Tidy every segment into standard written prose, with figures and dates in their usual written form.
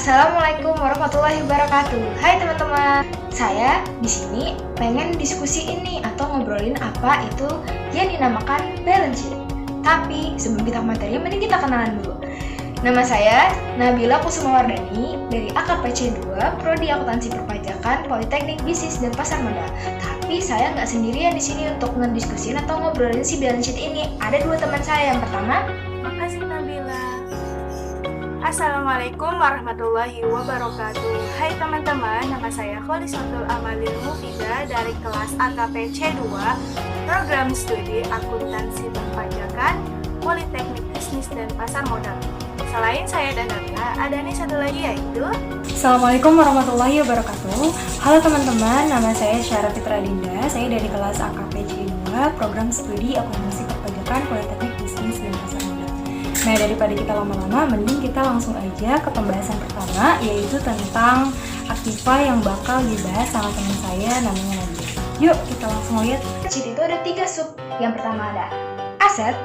Assalamualaikum warahmatullahi wabarakatuh. Hai teman-teman, saya di sini pengen diskusi ini atau ngobrolin apa itu yang dinamakan balance sheet. Tapi sebelum kita materi, mending kita kenalan dulu. Nama saya Nabila Kusumawardani dari AKPC 2, Prodi Akuntansi Perpajakan, Politeknik Bisnis dan Pasar Modal. Tapi saya nggak sendirian di sini untuk ngediskusin atau ngobrolin si balance sheet ini. Ada dua teman saya. Yang pertama, makasih Nabila. Assalamualaikum warahmatullahi wabarakatuh. Hai teman-teman, nama saya Kholisatul Amalil Mufidah dari kelas AKPC 2, Program Studi Akuntansi Perpajakan, Politeknik Bisnis dan Pasar Modal. Selain saya dan Nabila, ada nih satu lagi yaitu Assalamualaikum warahmatullahi wabarakatuh. Halo teman-teman, nama saya Syara Fitra Dinda. Saya dari kelas AKPC 2, Program Studi Akuntansi Perpajakan, Politeknik Bisnis dan Pasar Modal. Nah, daripada kita lama-lama, mending kita langsung aja ke pembahasan pertama, yaitu tentang aktiva yang bakal dibahas sama teman saya namanya Nadia. Yuk, kita langsung lihat. sheet itu ada 3 sub. Yang pertama ada aset,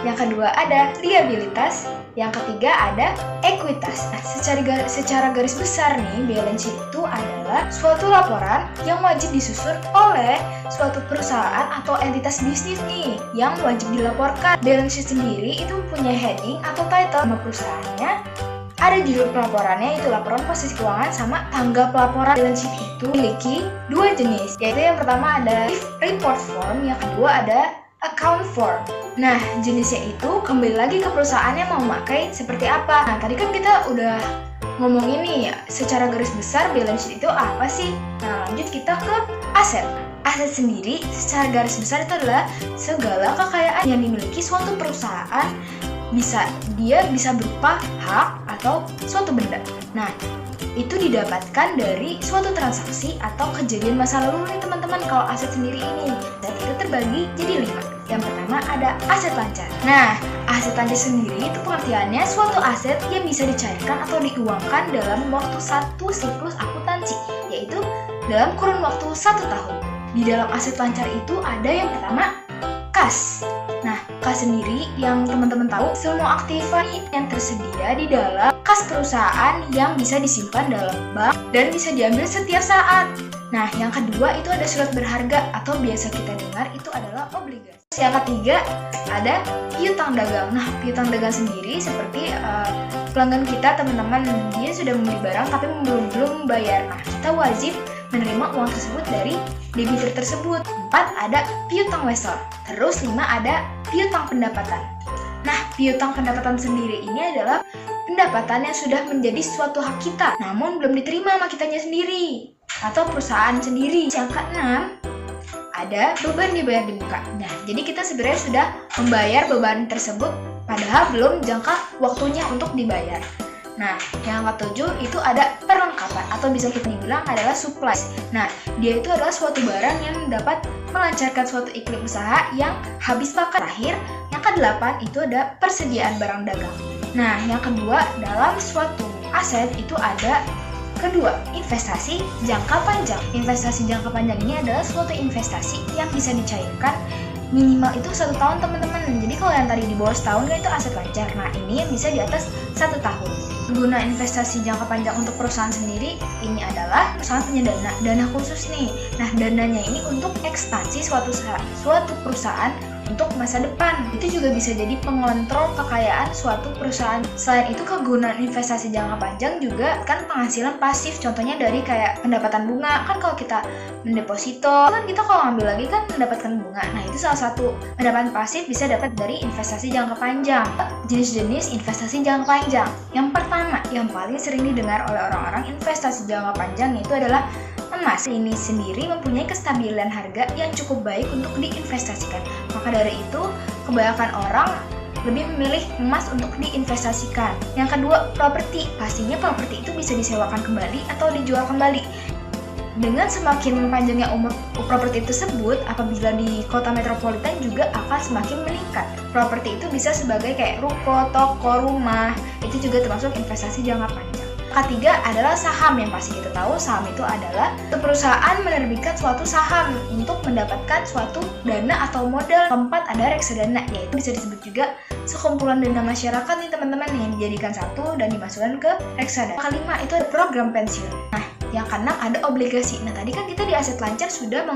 yang kedua ada liabilitas, yang ketiga ada ekuitas. Nah, secara garis besar nih, balance sheet itu adalah suatu laporan yang wajib disusun oleh suatu perusahaan atau entitas bisnis nih yang wajib dilaporkan. Balance sheet sendiri itu punya heading atau title nama perusahaannya. Ada judul pelaporannya, itu laporan posisi keuangan sama tanggal pelaporan. Balance sheet itu memiliki 2 jenis, yaitu yang pertama ada report form, yang kedua ada account form. Nah, jenisnya itu kembali lagi ke perusahaannya mau pakai seperti apa. Nah, tadi kan kita udah ngomongin nih ya, secara garis besar balance sheet itu apa sih? Nah, lanjut kita ke aset. Aset sendiri secara garis besar itu adalah segala kekayaan yang dimiliki suatu perusahaan. Dia bisa berupa hak atau suatu benda. Nah, itu didapatkan dari suatu transaksi atau kejadian masa lalu nih teman-teman. Kalau aset sendiri ini, dan itu terbagi jadi 5. Yang pertama ada aset lancar. Nah, aset lancar sendiri itu pengertiannya suatu aset yang bisa dicairkan atau diuangkan dalam waktu 1 siklus akuntansi, yaitu dalam kurun waktu 1 tahun. Di dalam aset lancar itu ada yang pertama kas. Nah, kas sendiri yang teman-teman tahu, semua aktiva yang tersedia di dalam kas perusahaan yang bisa disimpan dalam bank dan bisa diambil setiap saat. Nah, yang kedua itu ada surat berharga atau biasa kita dengar itu adalah obligasi. Yang ketiga ada piutang dagang. Nah, piutang dagang sendiri seperti pelanggan kita teman-teman, dia sudah membeli barang tapi belum membayar. Nah, kita wajib menerima uang tersebut dari debitur tersebut. 4 ada piutang wesel. Terus 5 ada piutang pendapatan. Nah, piutang pendapatan sendiri ini adalah pendapatan yang sudah menjadi suatu hak kita, namun belum diterima sama kitanya sendiri atau perusahaan sendiri. Yang keenam ada beban dibayar di muka. Nah, jadi kita sebenarnya sudah membayar beban tersebut padahal belum jangka waktunya untuk dibayar. Nah, yang ketujuh itu ada perlengkapan atau bisa kita bilang adalah supply. Nah, dia itu adalah suatu barang yang dapat melancarkan suatu iklim usaha yang habis pakai. Terakhir, yang ke-8 itu ada persediaan barang dagang. Nah, yang kedua dalam suatu aset itu ada kedua, investasi jangka panjang. Investasi jangka panjang ini adalah suatu investasi yang bisa dicairkan minimal itu 1 tahun teman-teman. Jadi kalau yang tadi di bawah setahun kan itu aset lancar. Nah, ini yang bisa di atas 1 tahun. Guna investasi jangka panjang untuk perusahaan sendiri ini adalah perusahaan punya dana khusus nih. Nah, dananya ini untuk ekspansi suatu perusahaan untuk masa depan. Itu juga bisa jadi pengontrol kekayaan suatu perusahaan. Selain itu, kegunaan investasi jangka panjang juga kan penghasilan pasif. Contohnya dari kayak pendapatan bunga. Kan kalau kita mendeposito, kan kita kalau ngambil lagi kan mendapatkan bunga. Nah, itu salah satu pendapatan pasif bisa dapat dari investasi jangka panjang. Jenis-jenis investasi jangka panjang. Yang pertama, yang paling sering didengar oleh orang-orang investasi jangka panjang itu adalah emas. Ini sendiri mempunyai kestabilan harga yang cukup baik untuk diinvestasikan. Maka dari itu, kebanyakan orang lebih memilih emas untuk diinvestasikan. Yang kedua, properti. Pastinya properti itu bisa disewakan kembali atau dijual kembali. Dengan semakin panjangnya umur properti tersebut, apabila di kota metropolitan juga akan semakin meningkat. Properti itu bisa sebagai kayak ruko, toko, rumah. Itu juga termasuk investasi jangka panjang. Ketiga adalah saham. Yang pasti kita tahu saham itu adalah perusahaan menerbitkan suatu saham untuk mendapatkan suatu dana atau modal. Keempat ada reksadana, yaitu bisa disebut juga sekumpulan dana masyarakat nih teman-teman yang dijadikan satu dan dimasukkan ke reksadana. Kelima itu ada program pensiun. Nah, yang keenam ada obligasi. Nah, tadi kan kita di aset lancar sudah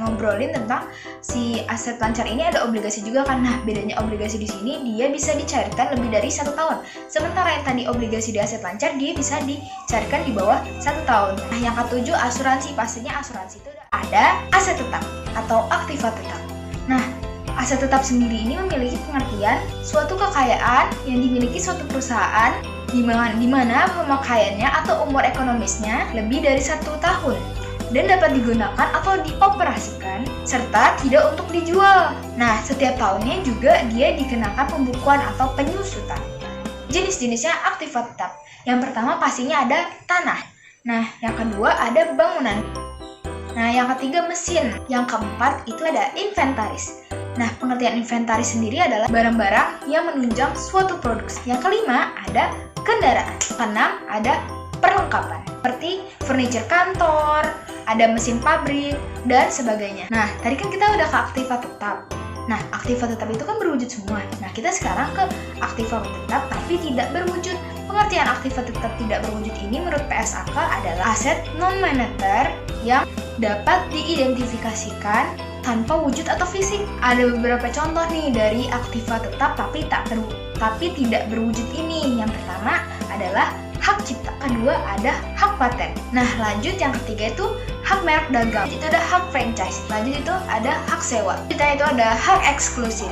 ngobrolin tentang si aset lancar ini ada obligasi juga kan. Nah, bedanya obligasi di sini dia bisa dicairkan lebih dari 1 tahun. Sementara yang tadi obligasi di aset lancar dia bisa dicairkan di bawah 1 tahun. Nah, yang ketujuh asuransi. Pastinya asuransi itu ada aset tetap atau aktiva tetap. Nah, aset tetap sendiri ini memiliki pengertian suatu kekayaan yang dimiliki suatu perusahaan di mana pemakaiannya atau umur ekonomisnya lebih dari 1 tahun dan dapat digunakan atau dioperasikan serta tidak untuk dijual. Nah, setiap tahunnya juga dia dikenakan pembukuan atau penyusutan. Jenis-jenisnya aktiva tetap. Yang pertama pastinya ada tanah. Nah, yang kedua ada bangunan. Nah, yang ketiga mesin. Yang keempat itu ada inventaris. Nah, pengertian inventaris sendiri adalah barang-barang yang menunjang suatu produksi. Yang kelima ada kendaraan. Keenam ada perlengkapan seperti furniture kantor, ada mesin pabrik, dan sebagainya. Nah, tadi kan kita udah ke aktiva tetap. Nah, aktiva tetap itu kan berwujud semua. Nah, kita sekarang ke aktiva tetap tapi tidak berwujud. Pengertian aktiva tetap tidak berwujud ini menurut PSAK adalah aset non-moneter yang dapat diidentifikasikan tanpa wujud atau fisik. Ada beberapa contoh nih dari aktiva tetap tapi tidak berwujud ini. Yang pertama adalah hak cipta, kedua ada hak paten. Nah, lanjut yang ketiga itu hak merek dagang. Itu ada hak franchise. Lanjut itu ada hak sewa. Kita itu ada hak eksklusif.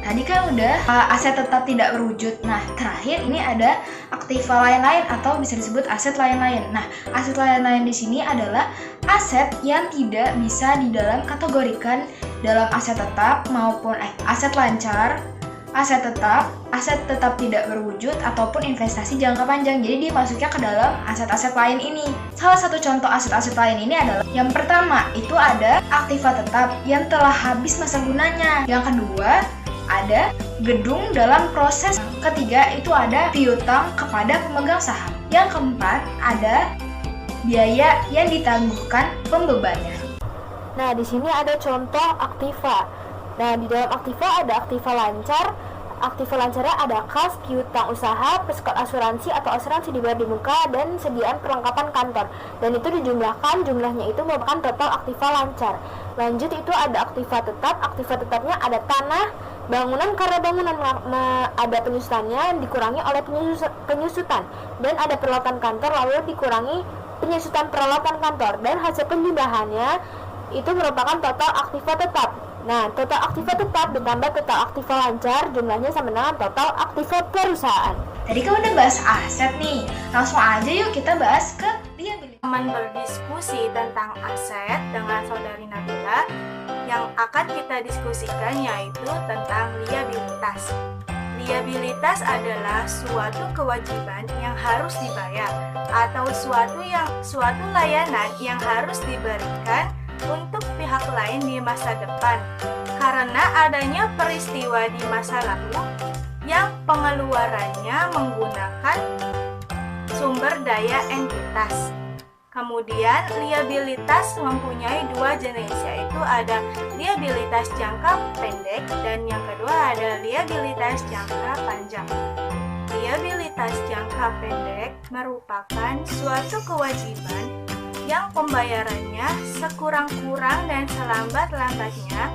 Tadi kan udah aset tetap tidak berwujud. Nah, terakhir ini ada aktiva lain-lain atau bisa disebut aset lain-lain. Nah, aset lain-lain di sini adalah aset yang tidak bisa kategorikan dalam aset tetap maupun aset lancar, aset tetap tidak berwujud ataupun investasi jangka panjang. Jadi dia masuknya ke dalam aset-aset lain ini. Salah satu contoh aset-aset lain ini adalah yang pertama itu ada aktiva tetap yang telah habis masa gunanya. Yang kedua ada gedung dalam proses. Ketiga itu ada piutang kepada pemegang saham. Yang keempat ada biaya yang ditangguhkan pembebannya. Nah, di sini ada contoh aktiva. Nah, di dalam aktiva ada aktiva lancar. Aktiva lancarnya ada kas, piutang usaha, persekot asuransi atau asuransi dibayar di muka, dan sediaan perlengkapan kantor. Dan itu dijumlahkan, jumlahnya itu merupakan total aktiva lancar. Lanjut itu ada aktiva tetap. Aktiva tetapnya ada tanah, bangunan, karena bangunan ada penyusutannya dikurangi oleh penyusutan, dan ada peralatan kantor lalu dikurangi penyusutan peralatan kantor, dan hasil penjumlahannya itu merupakan total aktiva tetap. Nah, total aktiva tetap ditambah total aktiva lancar jumlahnya sama dengan total aktiva perusahaan. Tadi kan udah bahas aset nih, langsung aja yuk kita bahas ke liabilitas. Teman berdiskusi tentang aset dengan Saudari Nabila. Yang akan kita diskusikan yaitu tentang liabilitas. Liabilitas adalah suatu kewajiban yang harus dibayar atau suatu layanan yang harus diberikan untuk pihak lain di masa depan karena adanya peristiwa di masa lalu yang pengeluarannya menggunakan sumber daya entitas. Kemudian liabilitas mempunyai 2 jenis, yaitu ada liabilitas jangka pendek dan yang kedua ada liabilitas jangka panjang. Liabilitas jangka pendek merupakan suatu kewajiban yang pembayarannya sekurang-kurang dan selambat-lambatnya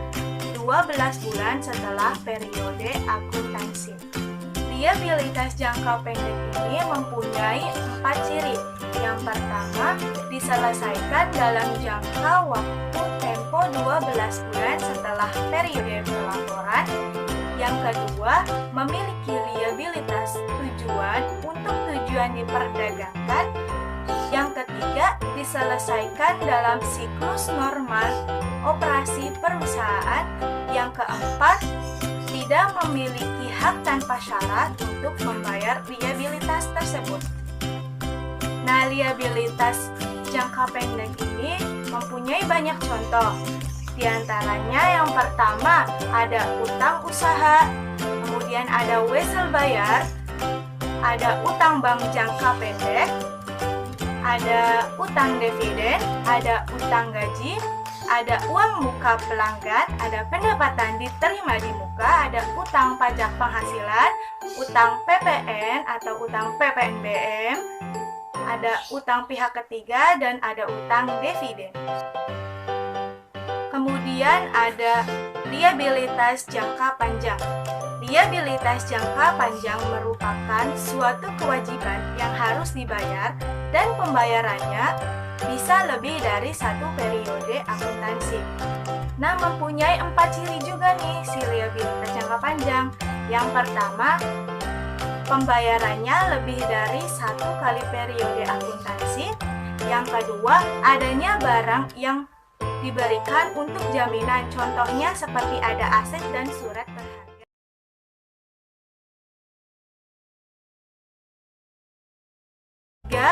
12 bulan setelah periode akuntansi. Liabilitas jangka pendek ini mempunyai 4 ciri. Yang pertama, diselesaikan dalam jangka waktu tempo 12 bulan setelah periode pelaporan. Yang kedua, memiliki liabilitas tujuan untuk tujuan diperdagangkan. Yang ketiga, diselesaikan dalam siklus normal operasi perusahaan. Yang keempat, tidak memiliki hak tanpa syarat untuk membayar liabilitas tersebut. Nah, liabilitas jangka pendek ini mempunyai banyak contoh. Di antaranya yang pertama ada utang usaha, kemudian ada wesel bayar, ada utang bank jangka pendek, ada utang dividen, ada utang gaji, ada uang muka pelanggan, ada pendapatan diterima di muka, ada utang pajak penghasilan, utang PPN atau utang PPNBM, ada utang pihak ketiga, dan ada utang dividen. Kemudian ada liabilitas jangka panjang. Liabilitas jangka panjang merupakan suatu kewajiban yang harus dibayar dan pembayarannya bisa lebih dari satu periode akuntansi. Nah, mempunyai 4 ciri juga nih si liabilitas jangka panjang. Yang pertama, pembayarannya lebih dari 1 kali periode akuntansi. Yang kedua, adanya barang yang diberikan untuk jaminan. Contohnya seperti ada aset dan surat berharga. Tiga,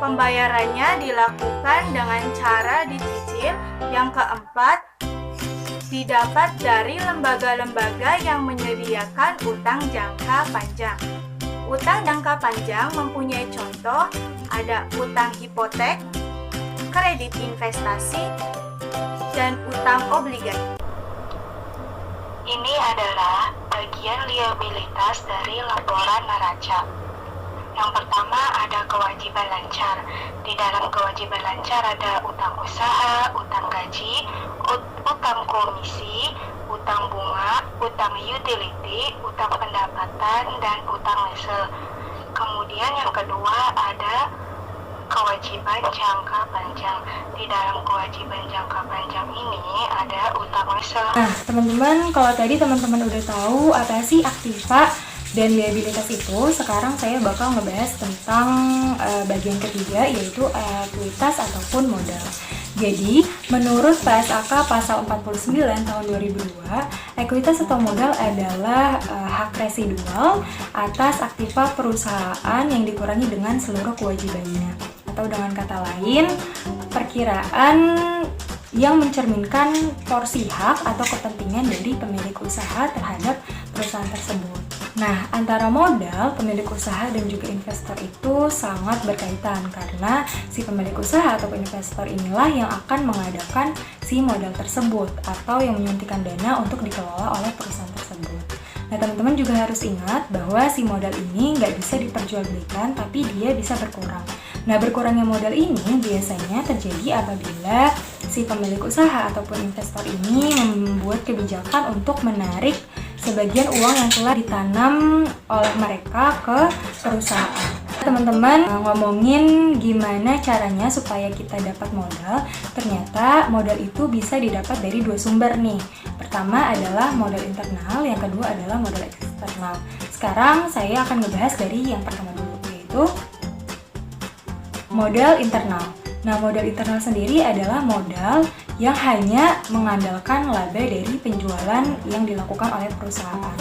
pembayarannya dilakukan dengan cara dicicil. Yang keempat, didapat dari lembaga-lembaga yang menyediakan utang jangka panjang. Utang jangka panjang mempunyai contoh, ada utang hipotek, kredit investasi, dan utang obligasi. Ini adalah bagian liabilitas dari laporan neraca. Yang pertama ada kewajiban lancar. Di dalam kewajiban lancar ada utang usaha, utang gaji, utang komisi, utang bunga, utang utility, utang pendapatan, dan utang lese. Kemudian yang kedua ada kewajiban jangka panjang. Di dalam kewajiban jangka panjang ini ada utang lese. Nah, teman-teman, kalau tadi teman-teman udah tahu apa sih aktiva dan liabilitas itu, sekarang saya bakal ngebahas tentang bagian ketiga, yaitu ekuitas ataupun modal. Jadi, menurut PSAK pasal 49 tahun 2002, ekuitas atau modal adalah hak residual atas aktiva perusahaan yang dikurangi dengan seluruh kewajibannya. Atau dengan kata lain, perkiraan yang mencerminkan porsi hak atau kepentingan dari pemilik usaha terhadap perusahaan tersebut. Nah, antara modal, pemilik usaha, dan juga investor itu sangat berkaitan karena si pemilik usaha atau investor inilah yang akan mengadakan si modal tersebut atau yang menyuntikkan dana untuk dikelola oleh perusahaan tersebut. Nah, teman-teman juga harus ingat bahwa si modal ini nggak bisa diperjualbelikan, tapi dia bisa berkurang. Nah, berkurangnya modal ini biasanya terjadi apabila si pemilik usaha ataupun investor ini membuat kebijakan untuk menarik sebagian uang yang telah ditanam oleh mereka ke perusahaan. Teman-teman, ngomongin gimana caranya supaya kita dapat modal, ternyata modal itu bisa didapat dari 2 sumber nih. Pertama adalah modal internal, yang kedua adalah modal eksternal. Sekarang saya akan ngebahas dari yang pertama dulu, yaitu modal internal. Nah, modal internal sendiri adalah modal yang hanya mengandalkan laba dari penjualan yang dilakukan oleh perusahaan.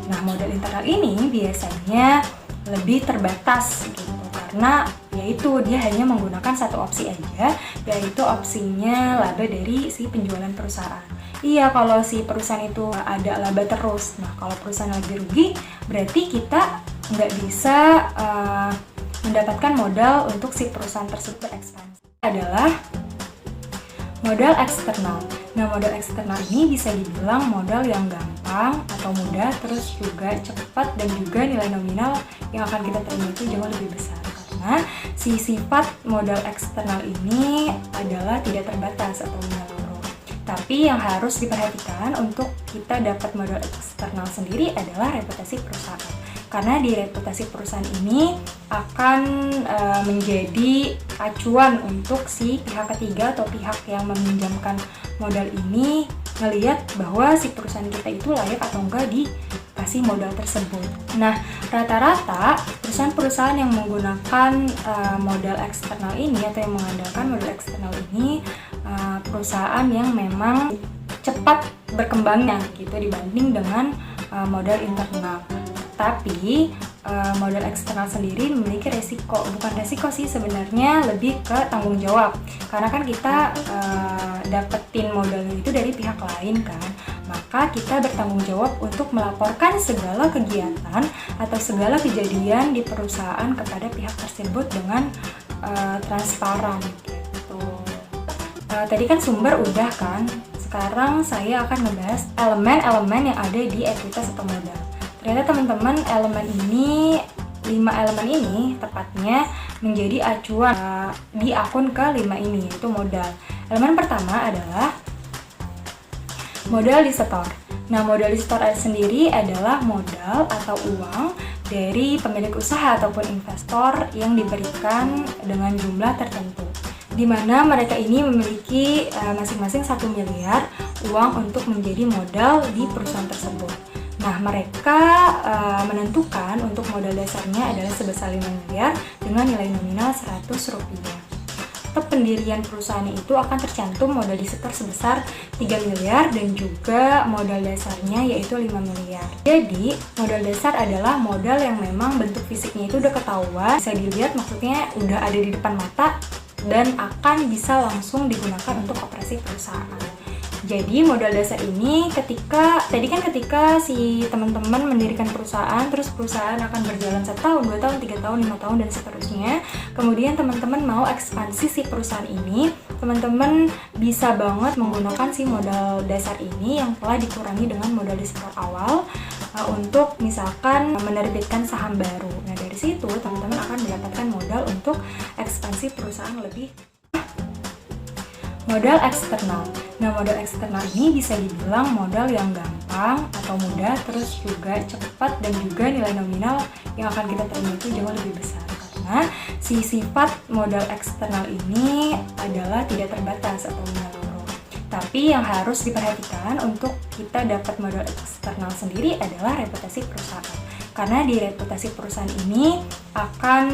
Nah, modal internal ini biasanya lebih terbatas gitu, karena yaitu dia hanya menggunakan satu opsi aja, yaitu opsinya laba dari si penjualan perusahaan. Iya, kalau si perusahaan itu ada laba terus. Nah, kalau perusahaan lagi rugi, berarti kita nggak bisa mendapatkan modal untuk si perusahaan tersebut berekspansi. Adalah modal eksternal. Nah, modal eksternal ini bisa dibilang modal yang gampang atau mudah, terus juga cepat, dan juga nilai nominal yang akan kita terima itu jauh lebih besar. Karena si sifat modal eksternal ini adalah tidak terbatas atau menyeluruh. Tapi yang harus diperhatikan untuk kita dapat modal eksternal sendiri adalah reputasi perusahaan. Karena di reputasi perusahaan ini akan menjadi acuan untuk si pihak ketiga atau pihak yang meminjamkan modal ini ngelihat bahwa si perusahaan kita itu layak atau enggak dikasih modal tersebut. Nah, rata-rata perusahaan-perusahaan yang menggunakan modal eksternal ini atau yang mengandalkan modal eksternal ini perusahaan yang memang cepat berkembangnya gitu dibanding dengan modal internal. Tapi modal eksternal sendiri memiliki resiko, bukan resiko sih sebenarnya, lebih ke tanggung jawab. Karena kan kita dapetin modalnya itu dari pihak lain kan. maka kita bertanggung jawab untuk melaporkan segala kegiatan atau segala kejadian di perusahaan kepada pihak tersebut dengan transparan gitu. Tadi kan sumber udah kan, sekarang saya akan membahas elemen-elemen yang ada di ekuitas atau modal. Ternyata teman-teman, 5 elemen ini tepatnya menjadi acuan di akun ke-5 ini, yaitu modal. Elemen pertama adalah modal di setor. Nah, modal di setor sendiri adalah modal atau uang dari pemilik usaha ataupun investor yang diberikan dengan jumlah tertentu, di mana mereka ini memiliki masing-masing 1 miliar uang untuk menjadi modal di perusahaan tersebut. Nah, mereka menentukan untuk modal dasarnya adalah sebesar 5 miliar dengan nilai nominal Rp100. Untuk pendirian perusahaan itu akan tercantum modal disetor sebesar 3 miliar dan juga modal dasarnya yaitu 5 miliar. Jadi, modal dasar adalah modal yang memang bentuk fisiknya itu udah ketahuan, bisa dilihat, maksudnya udah ada di depan mata dan akan bisa langsung digunakan untuk operasi perusahaan. Jadi modal dasar ini ketika si teman-teman mendirikan perusahaan, terus perusahaan akan berjalan 1 tahun, 2 tahun, 3 tahun, 5 tahun dan seterusnya. Kemudian teman-teman mau ekspansi si perusahaan ini, teman-teman bisa banget menggunakan si modal dasar ini yang telah dikurangi dengan modal di setor awal untuk misalkan menerbitkan saham baru. Nah, dari situ teman-teman akan mendapatkan modal untuk ekspansi perusahaan lebih. Modal eksternal. Nah, modal eksternal ini bisa dibilang modal yang gampang atau mudah, terus juga cepat, dan juga nilai nominal yang akan kita terima itu jauh lebih besar. Karena si sifat modal eksternal ini adalah tidak terbatas atau menyeluruh. Tapi yang harus diperhatikan untuk kita dapat modal eksternal sendiri adalah reputasi perusahaan. Karena di reputasi perusahaan ini akan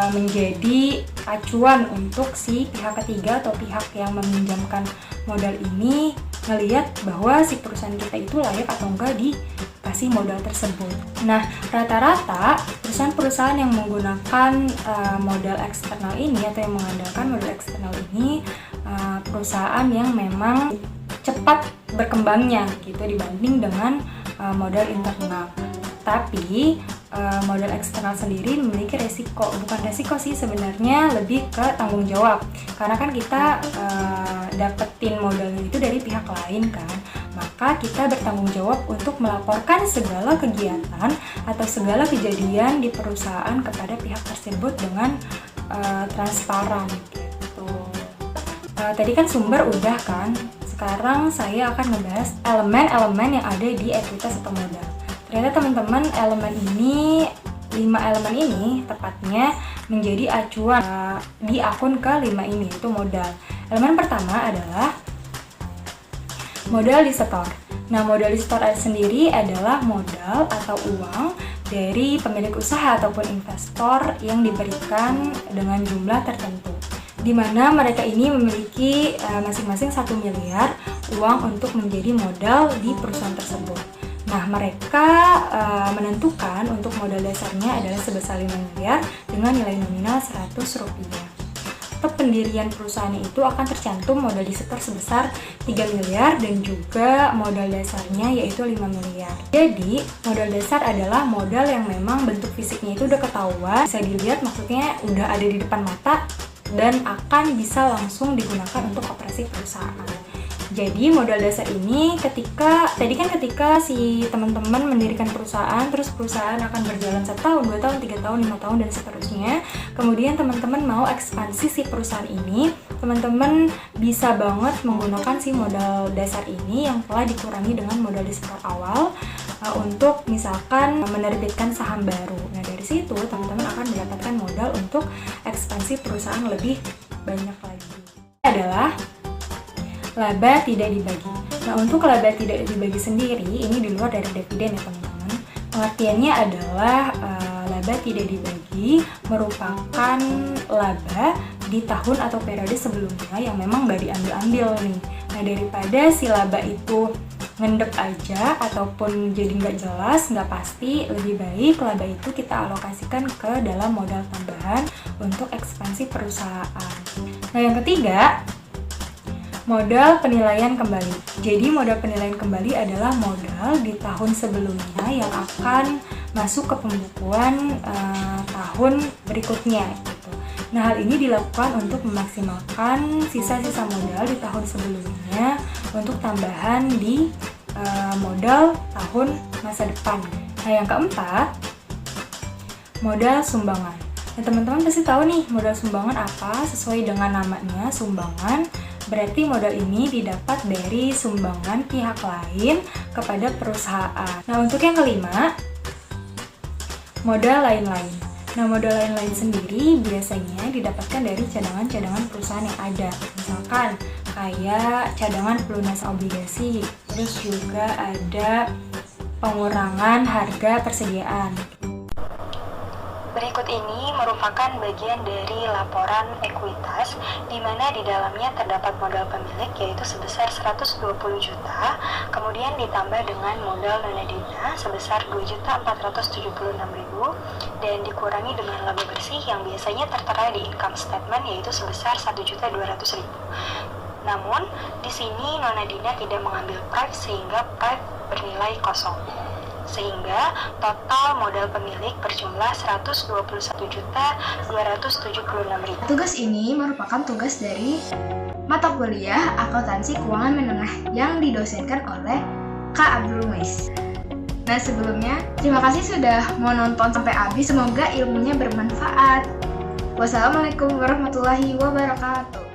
menjadi acuan untuk si pihak ketiga atau pihak yang meminjamkan modal ini ngelihat bahwa si perusahaan kita itu layak atau enggak dikasih modal tersebut. Nah, rata-rata perusahaan-perusahaan yang menggunakan modal eksternal ini atau yang mengandalkan modal eksternal ini perusahaan yang memang cepat berkembangnya gitu dibanding dengan modal internal. Tapi modal eksternal sendiri memiliki resiko, bukan resiko sih sebenarnya, lebih ke tanggung jawab. Karena kan kita dapetin modalnya itu dari pihak lain kan, maka kita bertanggung jawab untuk melaporkan segala kegiatan atau segala kejadian di perusahaan kepada pihak tersebut dengan transparan gitu. Tadi kan sumber udah kan, sekarang saya akan membahas elemen-elemen yang ada di ekuitas atau modal. Ternyata teman-teman, 5 elemen ini tepatnya menjadi acuan di akun ke-5 ini, yaitu modal. Elemen pertama adalah modal di setor. Nah, modal di setor sendiri adalah modal atau uang dari pemilik usaha ataupun investor yang diberikan dengan jumlah tertentu, di mana mereka ini memiliki masing-masing 1 miliar uang untuk menjadi modal di perusahaan tersebut. Nah, mereka menentukan untuk modal dasarnya adalah sebesar 5 miliar dengan nilai nominal Rp100. Untuk pendirian perusahaan itu akan tercantum modal disetor sebesar 3 miliar dan juga modal dasarnya yaitu 5 miliar. Jadi, modal dasar adalah modal yang memang bentuk fisiknya itu udah ketahuan, bisa dilihat, maksudnya udah ada di depan mata dan akan bisa langsung digunakan untuk operasi perusahaan. Jadi modal dasar ini ketika si teman-teman mendirikan perusahaan, terus perusahaan akan berjalan 1 tahun, 2 tahun, 3 tahun, 5 tahun dan seterusnya. Kemudian teman-teman mau ekspansi si perusahaan ini, teman-teman bisa banget menggunakan si modal dasar ini yang telah dikurangi dengan modal di setor awal untuk misalkan menerbitkan saham baru. Nah, dari situ teman-teman akan mendapatkan modal untuk ekspansi perusahaan lebih banyak lagi. Adalah laba tidak dibagi. Nah, untuk laba tidak dibagi sendiri, ini di luar dari dividen ya teman-teman. Pengertiannya adalah laba tidak dibagi merupakan laba di tahun atau periode sebelumnya yang memang nggak diambil-ambil nih. Nah, daripada si laba itu ngendep aja ataupun jadi nggak jelas, nggak pasti, lebih baik laba itu kita alokasikan ke dalam modal tambahan untuk ekspansi perusahaan. Nah, yang ketiga, Modal penilaian kembali. Jadi modal penilaian kembali adalah modal di tahun sebelumnya yang akan masuk ke pembukuan tahun berikutnya gitu. Nah, hal ini dilakukan untuk memaksimalkan sisa-sisa modal di tahun sebelumnya untuk tambahan di modal tahun masa depan. Nah, yang keempat, modal sumbangan. Nah, teman-teman pasti tahu nih modal sumbangan apa. Sesuai dengan namanya, sumbangan berarti modal ini didapat dari sumbangan pihak lain kepada perusahaan. Nah, untuk yang kelima, modal lain-lain. Nah, modal lain-lain sendiri biasanya didapatkan dari cadangan-cadangan perusahaan yang ada. Misalkan kayak cadangan pelunasan obligasi, terus juga ada pengurangan harga persediaan. Berikut ini merupakan bagian dari laporan ekuitas, di mana di dalamnya terdapat modal pemilik yaitu sebesar 120 juta, kemudian ditambah dengan modal dana dina sebesar 2.476.000 dan dikurangi dengan laba bersih yang biasanya tertera di income statement yaitu sebesar 1.200.000. Namun, di sini Nona Dina tidak mengambil price sehingga price bernilai kosong. Sehingga total modal pemilik berjumlah 121.276.000. Tugas ini merupakan tugas dari mata kuliah Akuntansi Keuangan Menengah yang didosenkan oleh Kak Abdul Muiz. Nah, sebelumnya terima kasih sudah mau nonton sampai habis. Semoga ilmunya bermanfaat. Wassalamualaikum warahmatullahi wabarakatuh.